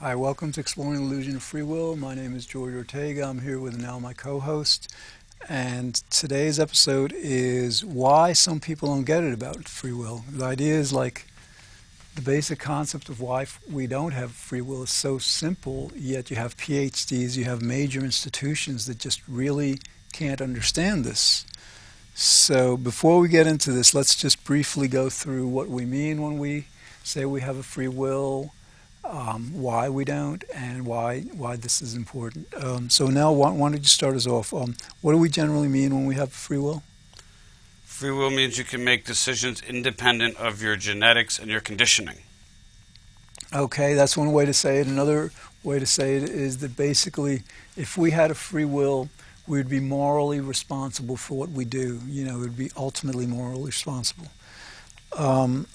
Hi, welcome to Exploring the Illusion of Free Will. My name is George Ortega. I'm here with Enel, my co-host. And today's episode is why some people don't get it about free will. The idea is like the basic concept of why we don't have free will is so simple, yet you have PhDs, you have major institutions that just really can't understand this. So before we get into this, let's just briefly go through what we mean when we say we have a free will, why we don't, and why this is important. So now, why don't you start us off? What do we generally mean when we have free will? Free will means you can make decisions independent of your genetics and your conditioning. Okay, that's one way to say it. Another way to say it is that basically, if we had a free will, we would be morally responsible for what we do. You know, we would be ultimately morally responsible. Um,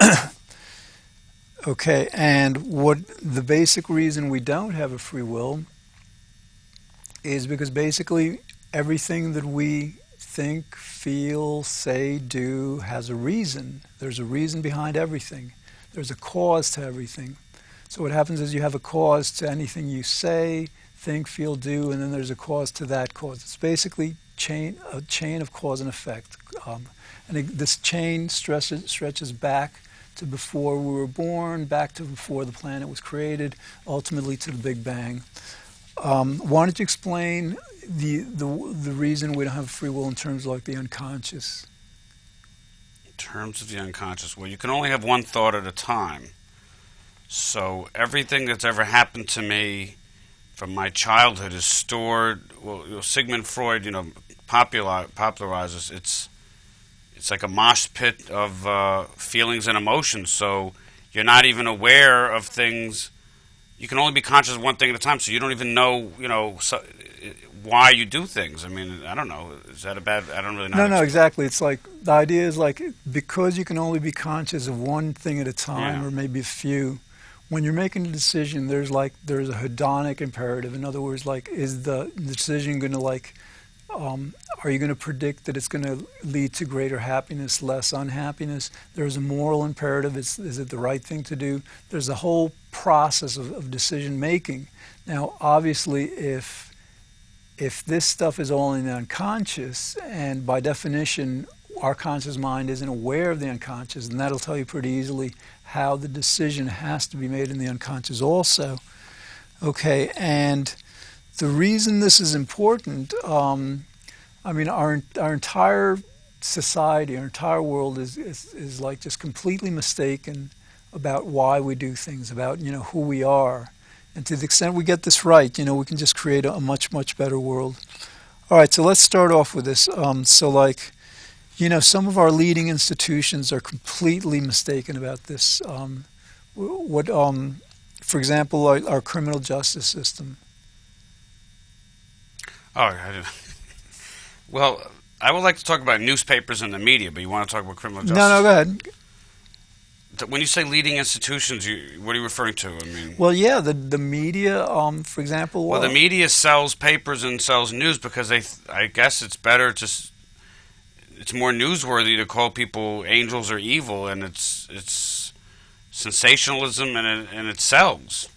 Okay, and what the basic reason we don't have a free will is because basically everything that we think, feel, say, do has a reason. There's a reason behind everything. There's a cause to everything. So what happens is you have a cause to anything you say, think, feel, do, and then there's a cause to that cause. It's basically a chain of cause and effect. This chain stretches back to before we were born, back to before the planet was created, ultimately to the Big Bang. Why don't you explain the reason we don't have free will in terms of like the unconscious? In terms of the unconscious, well, you can only have one thought at a time. So everything that's ever happened to me from my childhood is stored. Well, Sigmund Freud, popularizes it's like a mosh pit of feelings and emotions. So you're not even aware of things. You can only be conscious of one thing at a time. So you don't even know, why you do things. I mean, I don't know. Is that a bad? I don't really know. No, exactly. It's like the idea is like because you can only be conscious of one thing at a time, or maybe a few. When you're making a decision, there's a hedonic imperative. In other words, like, is the decision going to are you going to predict that it's going to lead to greater happiness, less unhappiness? There's a moral imperative. Is it the right thing to do? There's a whole process of decision making. Now, obviously, if this stuff is all in the unconscious, and by definition, our conscious mind isn't aware of the unconscious, then that'll tell you pretty easily how the decision has to be made in the unconscious also. Okay, and the reason this is important, our entire society, our entire world is like just completely mistaken about why we do things, about who we are, and to the extent we get this right, we can just create a much better world. All right, so let's start off with this. Some of our leading institutions are completely mistaken about this. For example, our criminal justice system. Oh, well, I would like to talk about newspapers and the media, but you want to talk about criminal justice? No, go ahead. When you say leading institutions, what are you referring to? I mean, well, yeah, the media, for example. Well, the media sells papers and sells news because I guess it's better it's more newsworthy to call people angels or evil, and it's sensationalism and it sells.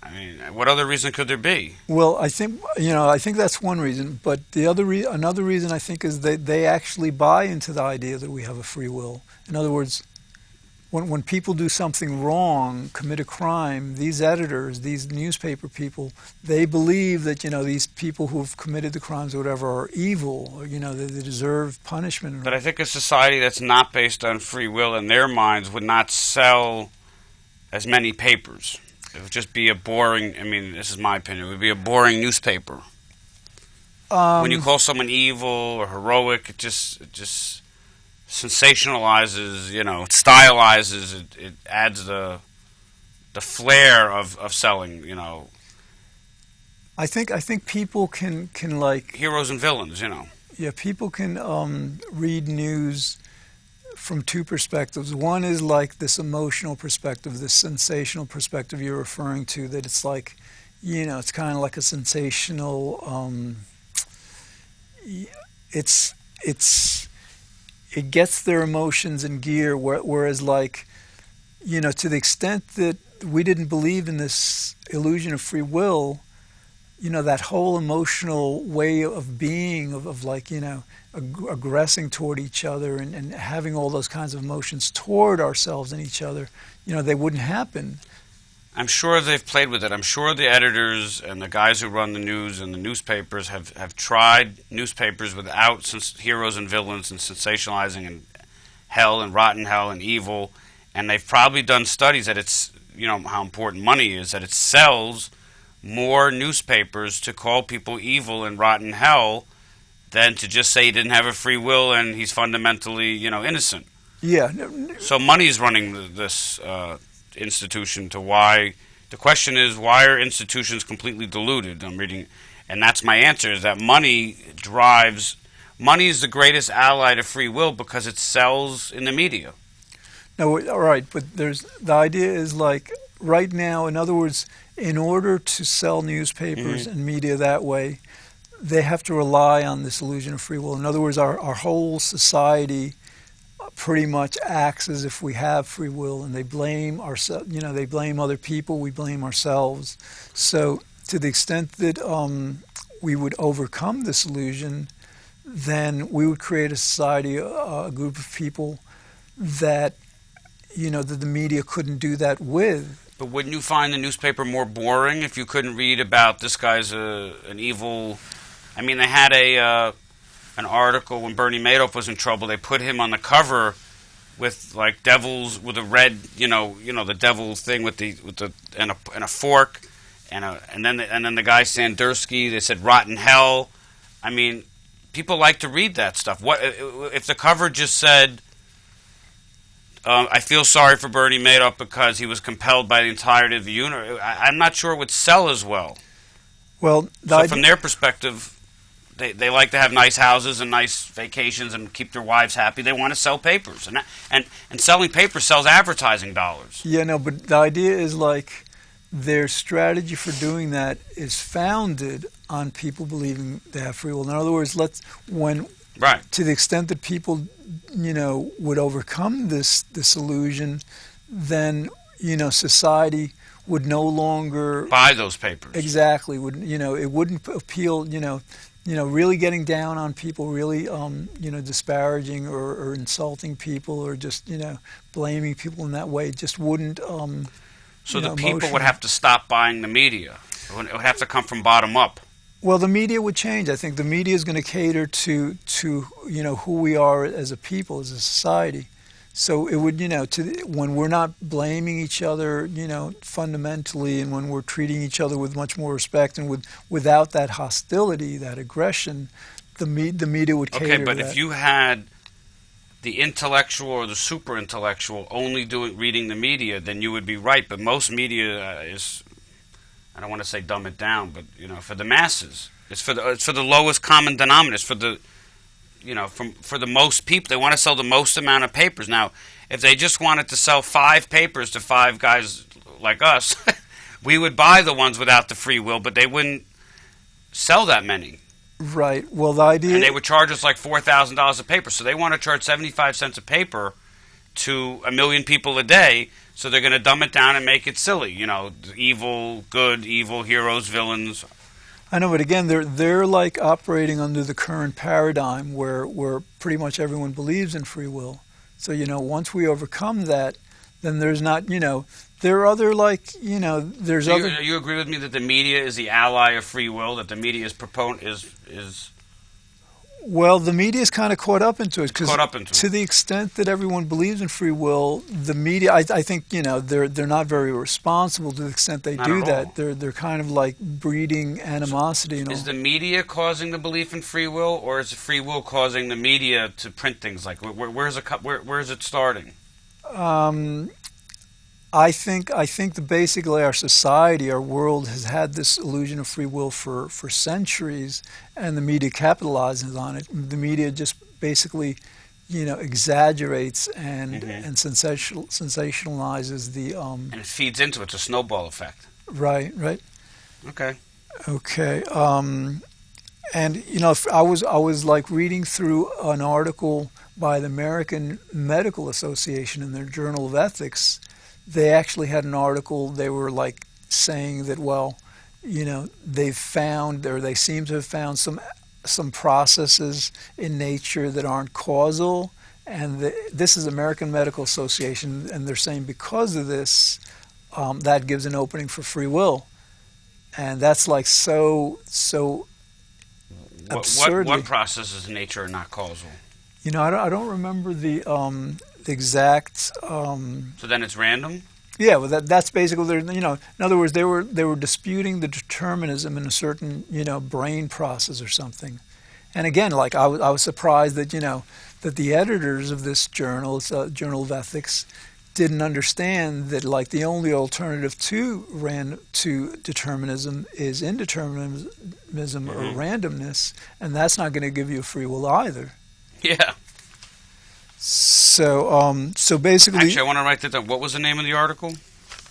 I mean, what other reason could there be? Well, I think that's one reason, but another reason I think is that they actually buy into the idea that we have a free will. In other words, when people do something wrong, commit a crime, these editors, these newspaper people, they believe that these people who've committed the crimes or whatever are evil, or they deserve punishment. But I think a society that's not based on free will in their minds would not sell as many papers. It would just be a boring, this is my opinion, it would be a boring newspaper. When you call someone evil or heroic, it just sensationalizes, it stylizes, it adds the flair of selling, I think people can like heroes and villains, Yeah, people can read news from two perspectives. One is like this emotional perspective, this sensational perspective you're referring to, that it's like, it's kind of like a sensational, it gets their emotions in gear, whereas like, to the extent that we didn't believe in this illusion of free will, that whole emotional way of being, of like, aggressing toward each other and having all those kinds of emotions toward ourselves and each other, they wouldn't happen. I'm sure they've played with it. I'm sure the editors and the guys who run the news and the newspapers have tried newspapers without heroes and villains and sensationalizing and hell and rotten hell and evil. And they've probably done studies that it's, how important money is, that it sells more newspapers to call people evil and rotten hell than to just say he didn't have a free will and he's fundamentally, innocent. Yeah. So money is running this institution to why. The question is, why are institutions completely deluded? I'm reading, and that's my answer, is that money is the greatest ally to free will because it sells in the media. No, all right, but the idea is like right now, in other words, in order to sell newspapers and media that way, they have to rely on this illusion of free will. In other words, our whole society pretty much acts as if we have free will, and they blame ourselves. They blame other people. We blame ourselves. So, to the extent that we would overcome this illusion, then we would create a society, a group of people that that the media couldn't do that with. But wouldn't you find the newspaper more boring if you couldn't read about this guy's an evil? I mean, they had an article when Bernie Madoff was in trouble. They put him on the cover with like devils with a red, the devil thing with the and a fork, and then the guy Sandersky. They said rotten hell. I mean, people like to read that stuff. What if the cover just said? I feel sorry for Bernie Madoff because he was compelled by the entirety of the universe. I'm not sure it would sell as well. Well, from their perspective, they like to have nice houses and nice vacations and keep their wives happy. They want to sell papers, and selling papers sells advertising dollars. Yeah, no, but the idea is like their strategy for doing that is founded on people believing they have free will. In other words, to the extent that people would overcome this illusion, then society would no longer buy those papers. Exactly. It wouldn't appeal. Really getting down on people, really disparaging or insulting people, or just blaming people in that way just wouldn't. So the people would have to stop buying the media. It would have to come from bottom up. Well, the media would change. I think the media is going to cater to who we are as a people, as a society. So it would, when we're not blaming each other, fundamentally, and when we're treating each other with much more respect and without that hostility, that aggression, the media would cater to that. Okay, but if you had the intellectual or the super intellectual only reading the media, then you would be right. But most media is, I don't want to say dumb it down, but for the masses, it's for the lowest common denominator. It's for the for the most people. They want to sell the most amount of papers. Now, if they just wanted to sell 5 papers to 5 guys like us, we would buy the ones without the free will, but they wouldn't sell that many. Right. Well, the idea... And they would charge us like $4,000 a paper. So they want to charge 75 cents a paper to 1 million people a day, so they're going to dumb it down and make it silly. Evil, good, evil, heroes, villains. I know, but again, they're like operating under the current paradigm where pretty much everyone believes in free will. So, once we overcome that, then there's not, there are other there's so other... You agree with me that the media is the ally of free will, that the media is Well, the media is kind of caught up into it, because to it. the extent that everyone believes in free will, the media, I think, they're not very responsible to the extent they do that. They're kind of like breeding animosity. Is the media causing the belief in free will, or is free will causing the media to print things? Like, where is it starting? I think that basically our society, our world, has had this illusion of free will for centuries, and the media capitalizes on it. The media just basically, exaggerates and sensationalizes the. And it feeds into it. It's a snowball effect. Right. Okay. And I was like reading through an article by the American Medical Association in their Journal of Ethics. They actually had an article. They were like saying that, well, they've found, or they seem to have found some processes in nature that aren't causal, and this is American Medical Association, and they're saying because of this, that gives an opening for free will, and that's like so absurdly. What processes in nature are not causal? I don't remember the exact. So then it's random. Yeah, well, that's basically, in other words, they were disputing the determinism in a certain, brain process or something. And again, like I was surprised that, that the editors of this journal, it's a Journal of Ethics, didn't understand that, like, the only alternative to determinism is indeterminism or randomness, and that's not going to give you a free will either. Yeah. So basically, actually, I want to write that down. What was the name of the article?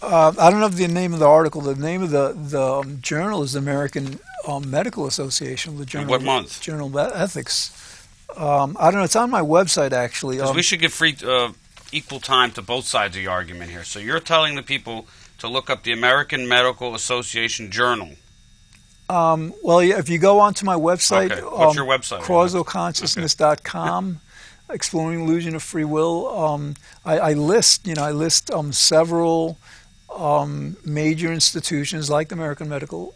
I don't know the name of the article. The name of the journal is the American Medical Association. The journal. What month? Journal of Ethics. I don't know. It's on my website actually. Because we should give equal time to both sides of the argument here. So you're telling the people to look up the American Medical Association Journal. Well, yeah, if you go onto my website, okay. What's your website? causalconsciousness.com. Exploring Illusion of Free Will. I list several major institutions like the American Medical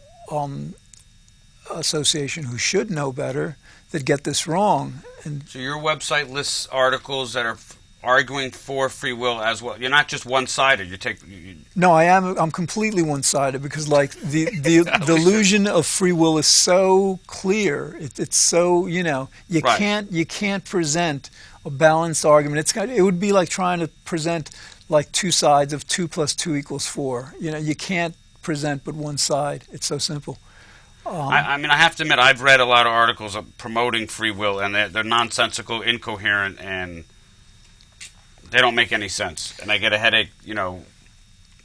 Association who should know better that get this wrong. And so your website lists articles that are arguing for free will as well. You're not just one-sided. No, I'm completely one-sided because, like, the illusion of free will is so clear. It's so you can't present a balanced argument. It would be like trying to present like two sides of 2 + 2 = 4. You can't present but one side. It's so simple. I mean, I have to admit, I've read a lot of articles promoting free will, and they're nonsensical, incoherent, and they don't make any sense. And I get a headache,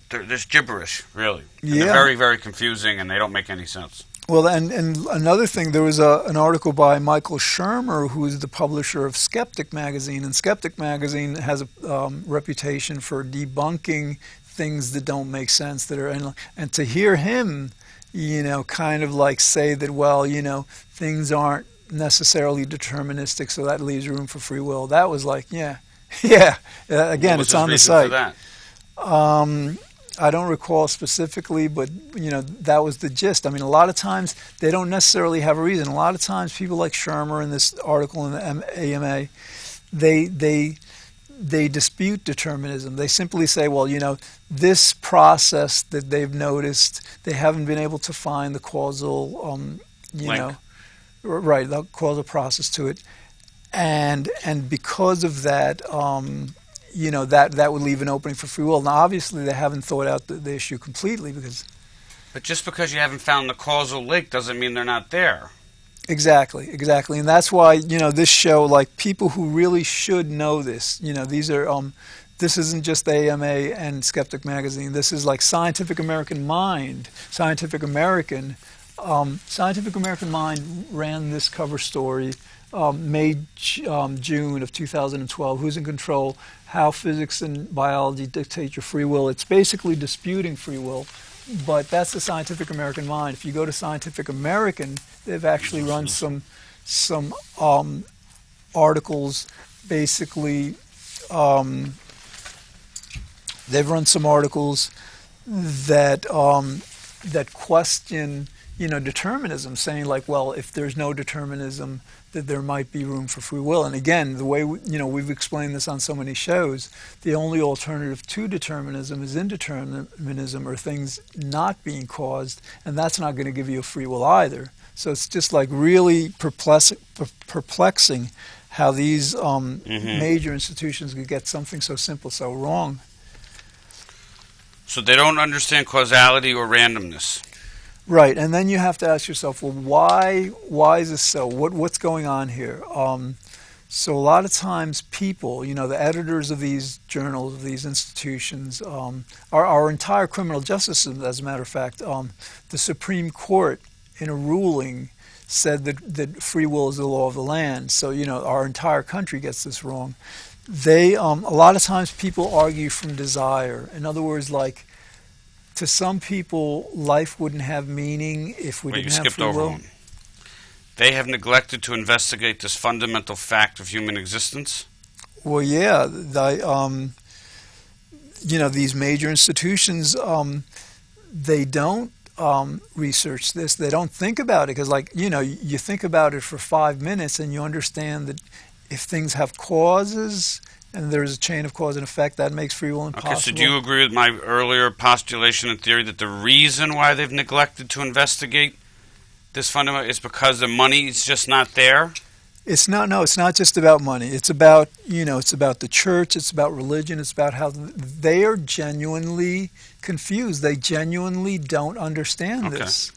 there's gibberish, really. And they're very, very confusing, and they don't make any sense. Well, and another thing, there was an article by Michael Shermer, who is the publisher of Skeptic Magazine, and Skeptic Magazine has a reputation for debunking things that don't make sense, and to hear him, kind of like say that, well, things aren't necessarily deterministic, so that leaves room for free will. That was like, yeah. Again, it's on the site. For that? I don't recall specifically, but that was the gist. I mean, a lot of times they don't necessarily have a reason. A lot of times, people like Shermer in this article in the AMA, they dispute determinism. They simply say, well, this process that they've noticed, they haven't been able to find the causal, the causal process to it. And because of that, that would leave an opening for free will. Now, obviously, they haven't thought out the issue completely But just because you haven't found the causal link doesn't mean they're not there. Exactly, and that's why this show, like, people who really should know this. These are this isn't just the AMA and Skeptic Magazine. This is like Scientific American Mind. Scientific American Mind ran this cover story. June of 2012, Who's in Control? How Physics and Biology Dictate Your Free Will. It's basically disputing free will, but that's the Scientific American Mind. If you go to Scientific American, they've actually run some articles. Basically, they've run some articles that question determinism, saying like, well, if there's no determinism, that there might be room for free will. And again, the way we've explained this on so many shows, the only alternative to determinism is indeterminism, or things not being caused, and that's not going to give you a free will either. So it's just like really perplexing how these major institutions could get something so simple so wrong. So they don't understand causality or randomness. Right, and then you have to ask yourself, well, why is this so? What's going on here? So a lot of times people, the editors of these journals, of these institutions, our entire criminal justice system, as a matter of fact, the Supreme Court, in a ruling, said that free will is the law of the land. So, our entire country gets this wrong. A lot of times people argue from desire. In other words, like, to some people, life wouldn't have meaning if we Wait, you didn't have skipped free over will. one. They have neglected to investigate this fundamental fact of human existence. Well, yeah, these major institutions, they don't research this. They don't think about it because, you think about it for 5 minutes and you understand that if things have causes and there's a chain of cause and effect, that makes free will impossible. Okay, so do you agree with my earlier postulation and theory that the reason why they've neglected to investigate this fundamental is because the money is just not there? It's not just about money. It's about, it's about the church, it's about religion, it's about how they are genuinely confused. They genuinely don't understand this.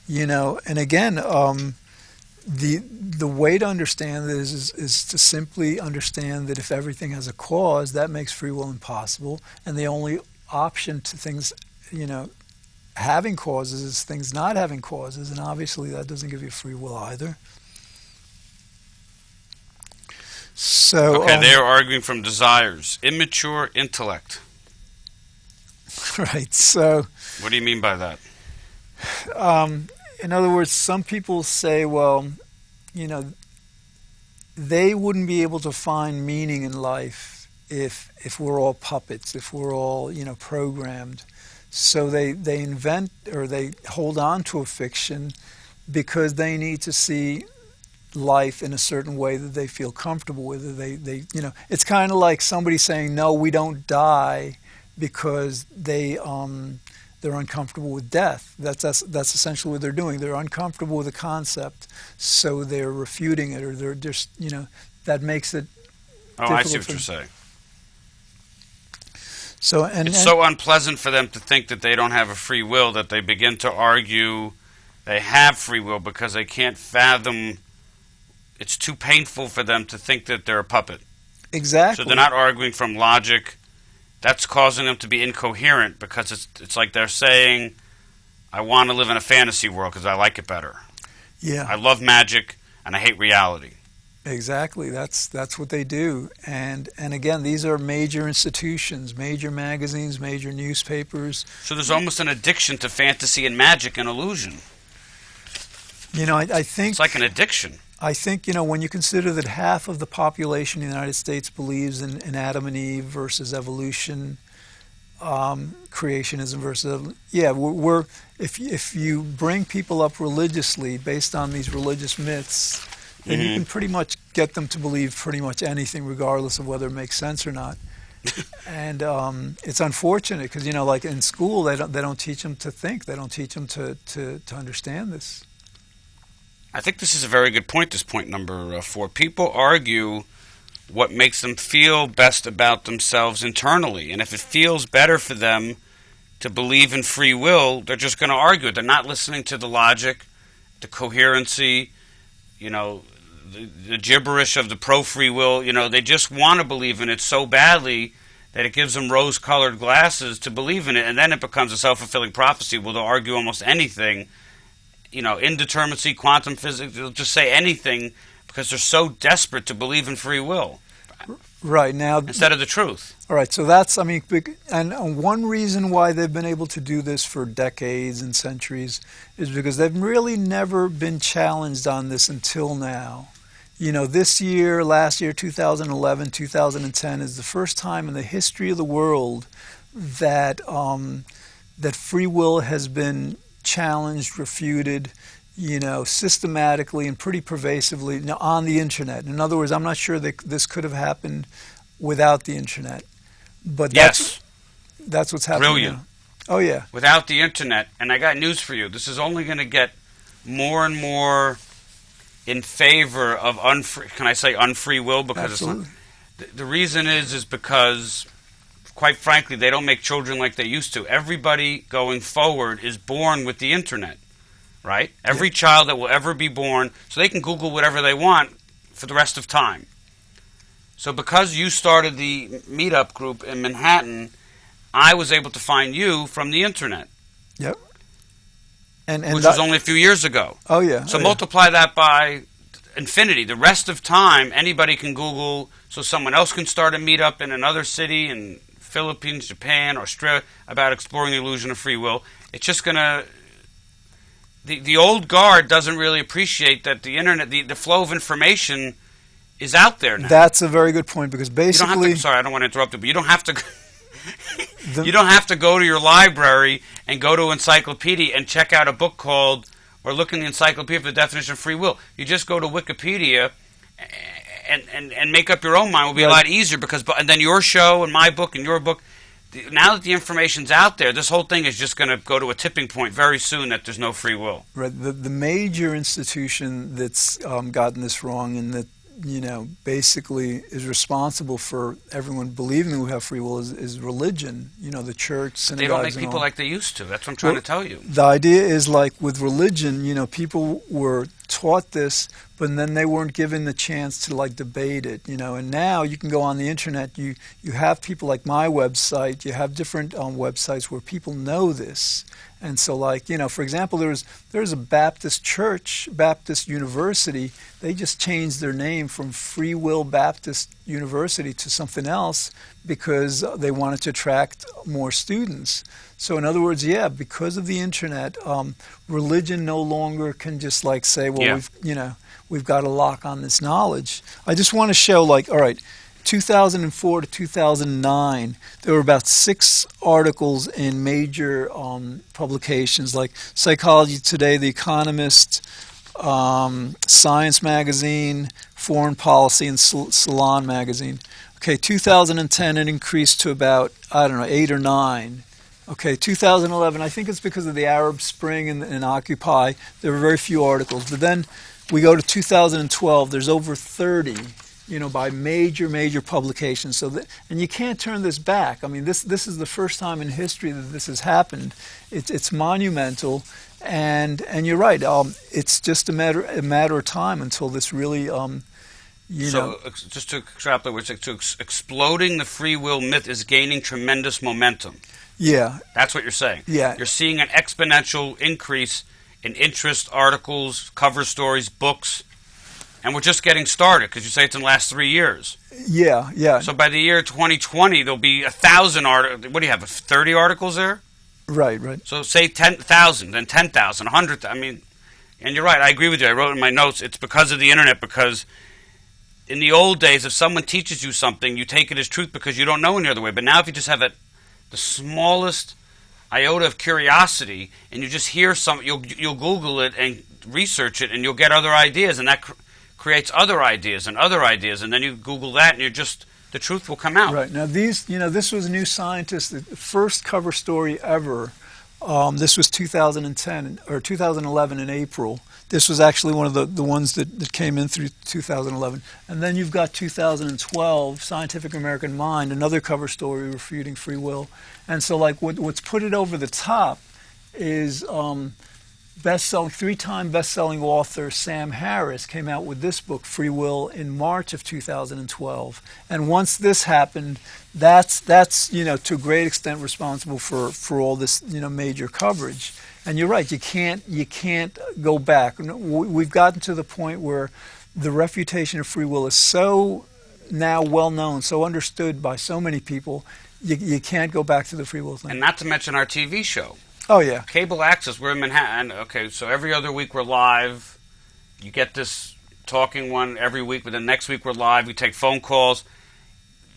And again, the way to understand this is to simply understand that if everything has a cause, that makes free will impossible, and the only option to things, having causes is things not having causes, and obviously that doesn't give you free will either. So okay, they are arguing from desires, immature intellect. Right. So what do you mean by that? In other words, some people say, well, they wouldn't be able to find meaning in life if we're all puppets, if we're all, programmed. So they invent or they hold on to a fiction because they need to see life in a certain way that they feel comfortable with. It's kind of like somebody saying, no, we don't die because they're uncomfortable with death. That's essentially what they're doing. They're uncomfortable with the concept, so they're refuting it, or they're just, that makes it difficult. I see what you're saying. So, it's so unpleasant for them to think that they don't have a free will that they begin to argue they have free will because they can't fathom. It's too painful for them to think that they're a puppet. Exactly. So they're not arguing from logic. That's causing them to be incoherent because it's like they're saying, I want to live in a fantasy world because I like it better. Yeah. I love magic and I hate reality. Exactly. That's what they do. And again, these are major institutions, major magazines, major newspapers. So there's almost an addiction to fantasy and magic and illusion. I think it's like an addiction. I think, when you consider that half of the population in the United States believes in Adam and Eve versus evolution, creationism versus, if you bring people up religiously based on these religious myths, then you can pretty much get them to believe pretty much anything, regardless of whether it makes sense or not. And it's unfortunate because, like in school, they don't teach them to think. They don't teach them to understand this. I think this is a very good point, this point number 4. People argue what makes them feel best about themselves internally. And if it feels better for them to believe in free will, they're just going to argue it. They're not listening to the logic, the coherency, the gibberish of the pro-free will. They just want to believe in it so badly that it gives them rose-colored glasses to believe in it. And then it becomes a self-fulfilling prophecy. Well, they'll argue almost anything. Indeterminacy, quantum physics, they'll just say anything because they're so desperate to believe in free will. Right. Now, instead of the truth. All right. So and one reason why they've been able to do this for decades and centuries is because they've really never been challenged on this until now. This year, last year, 2011, 2010 is the first time in the history of the world that free will has been challenged, refuted, systematically and pretty pervasively on the internet. In other words, I'm not sure that this could have happened without the internet, but that's what's happening. Brilliant. Now. Oh yeah. Without the internet, and I got news for you. This is only going to get more and more in favor of unfree will because Absolutely. It's not. The reason is because, quite frankly, they don't make children like they used to. Everybody going forward is born with the internet, right? Every child that will ever be born, so they can Google whatever they want for the rest of time. So because you started the meetup group in Manhattan, I was able to find you from the internet. Yep. Which was only a few years ago. Oh, yeah. So multiply that by infinity. The rest of time, anybody can Google, so someone else can start a meetup in another city and Philippines, Japan, Australia, about exploring the illusion of free will. It's just going to... The old guard doesn't really appreciate that the internet, the flow of information is out there now. That's a very good point, because basically... sorry, I don't want to interrupt you, but you don't have to... you don't have to go to your library and go to encyclopedia and check out a book called, or look in the encyclopedia for the definition of free will. You just go to Wikipedia and make up your own mind. It will be a lot easier, because and then your show and my book and your book, now that the information's out there, this whole thing is just going to go to a tipping point very soon that there's no free will. Right. The major institution that's gotten this wrong, and that, you know, basically is responsible for everyone believing we have free will is religion. You know, the church, synagogues. They don't make people like they used to. That's what I'm trying to tell you. The idea is, like with religion, you know, people were taught this, but then they weren't given the chance to like debate it, you know. And now you can go on the internet. You have people like my website. You have different websites where people know this. And so, like, you know, for example, there's a Baptist church, Baptist University. They just changed their name from Free Will Baptist University to something else because they wanted to attract more students. So in other words, yeah, because of the internet, religion no longer can just like say, well, we've got a lock on this knowledge. I just want to show, like, all right, 2004 to 2009, there were about 6 articles in major publications like Psychology Today, The Economist, Science Magazine, Foreign Policy, and Salon Magazine. Okay, 2010 it increased to about, 8 or 9. Okay, 2011, I think it's because of the Arab Spring and Occupy, there were very few articles. But then we go to 2012, there's over 30, you know, by major publications. So and you can't turn this back. I mean, this is the first time in history that this has happened. It's monumental, and you're right. It's just a matter of time until this really, So just to extrapolate, exploding the free will myth is gaining tremendous momentum. Yeah. That's what you're saying. Yeah. You're seeing an exponential increase in interest, articles, cover stories, books, and we're just getting started, because you say it's in the last 3 years. Yeah. So by the year 2020, there'll be 1,000 articles. What do you have, 30 articles there? Right. So say 10,000, then 10,000, 100,000. I mean, and you're right, I agree with you. I wrote in my notes, it's because of the internet, because in the old days, if someone teaches you something, you take it as truth because you don't know any other way. But now if you just have the smallest iota of curiosity, and you just hear you'll Google it and research it, and you'll get other ideas, and that creates other ideas, and then you Google that, and the truth will come out. Right. Now this was New Scientist, the first cover story ever. This was 2010 or 2011 in April. This was actually one of the ones that came in through 2011. And then you've got 2012, Scientific American Mind, another cover story refuting free will. And so, like, what's put it over the top is three-time best-selling author Sam Harris came out with this book, Free Will, in March of 2012. And once this happened, that's to a great extent responsible for all this major coverage. And you're right, you can't go back. We've gotten to the point where the refutation of free will is so now well known, so understood by so many people, you can't go back to the free will thing. And not to mention our TV show. Oh, yeah. Cable access, we're in Manhattan. Okay, so every other week we're live. You get this talking one every week, but then next week we're live. We take phone calls.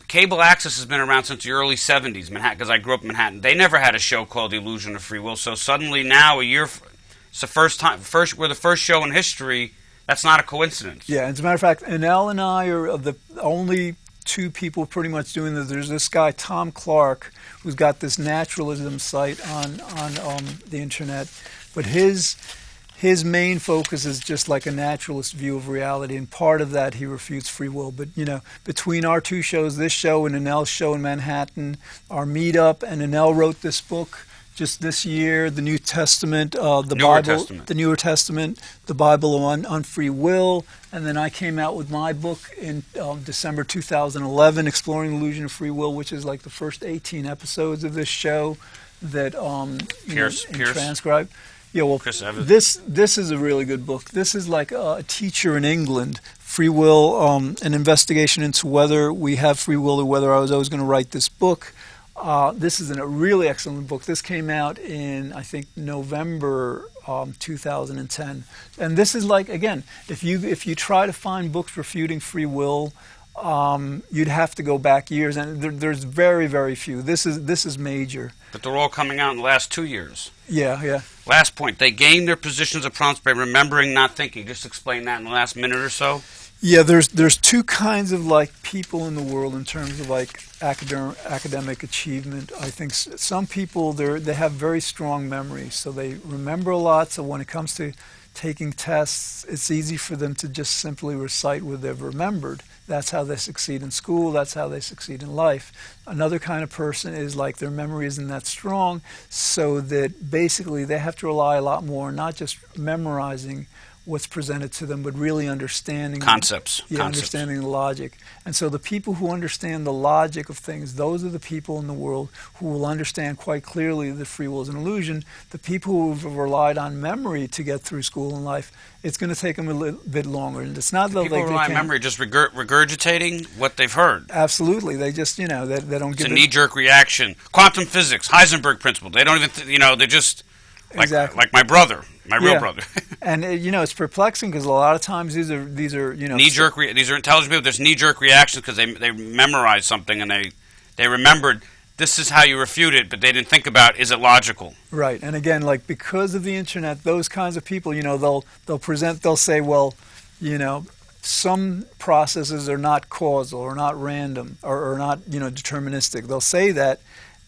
Cable access has been around since the early 70s, Manhattan, because I grew up in Manhattan. They never had a show called The Illusion of Free Will. So suddenly now, it's the first time, we're the first show in history. That's not a coincidence. Yeah, as a matter of fact, Enel and I are the only 2 people pretty much doing this. There's this guy, Tom Clark, who's got this naturalism site on the internet, but his main focus is just like a naturalist view of reality, and part of that he refutes free will. But between our 2 shows, this show and Enel's show in Manhattan, our meetup, and Enel wrote this book just this year, the New Testament, the Newer Testament, the Bible on free will, and then I came out with my book in December 2011, Exploring the Illusion of Free Will, which is like the first 18 episodes of this show that Pierce transcribed. Yeah, well, this is a really good book. This is like a teacher in England, free will, an investigation into whether we have free will or whether I was always going to write this book. This is a really excellent book. This came out in, I think, November 2010. And this is like, again, if you try to find books refuting free will, you'd have to go back years, and there's very, very few. This is major. But they're all coming out in the last 2 years. Yeah, yeah. Last point, they gain their positions of prompts by remembering, not thinking. Just explain that in the last minute or so. Yeah, there's two kinds of like people in the world in terms of like academic achievement. I think some people they have very strong memories, so they remember a lot. So when it comes to taking tests, it's easy for them to just simply recite what they've remembered. That's how they succeed in school. That's how they succeed in life. Another kind of person is like their memory isn't that strong, so that basically they have to rely a lot more, not just memorizing what's presented to them, but really understanding concepts. Understanding the logic. And so the people who understand the logic of things, those are the people in the world who will understand quite clearly that free will is an illusion. The people who have relied on memory to get through school and life, it's going to take them a little bit longer. And it's not that people rely on memory, just regurgitating what they've heard. Absolutely, they just they don't give it's a knee-jerk reaction. Quantum physics, Heisenberg principle. They don't even they just exactly like my brother. My real brother. And it's perplexing because a lot of times these are knee-jerk. These are intelligent people. There's knee-jerk reactions because they memorized something and they remembered this is how you refute it, but they didn't think about is it logical. Right. And again, like because of the internet, those kinds of people, they'll say, well, some processes are not causal or not random or not deterministic. They'll say that.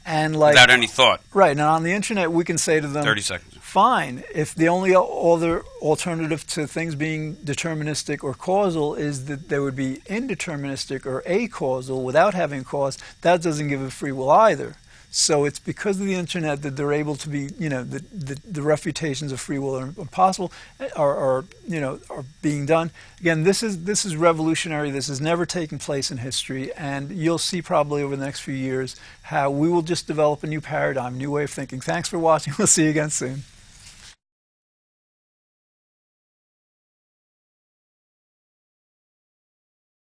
And without any thought. Right. Now, on the internet, we can say to them, 30 seconds. Fine. If the only other alternative to things being deterministic or causal is that they would be indeterministic or acausal without having a cause, that doesn't give a free will either. So it's because of the internet that they're able to be, the refutations of free will are possible, are being done. Again, this is revolutionary. This has never taken place in history, and you'll see probably over the next few years how we will just develop a new paradigm, new way of thinking. Thanks for watching. We'll see you again soon.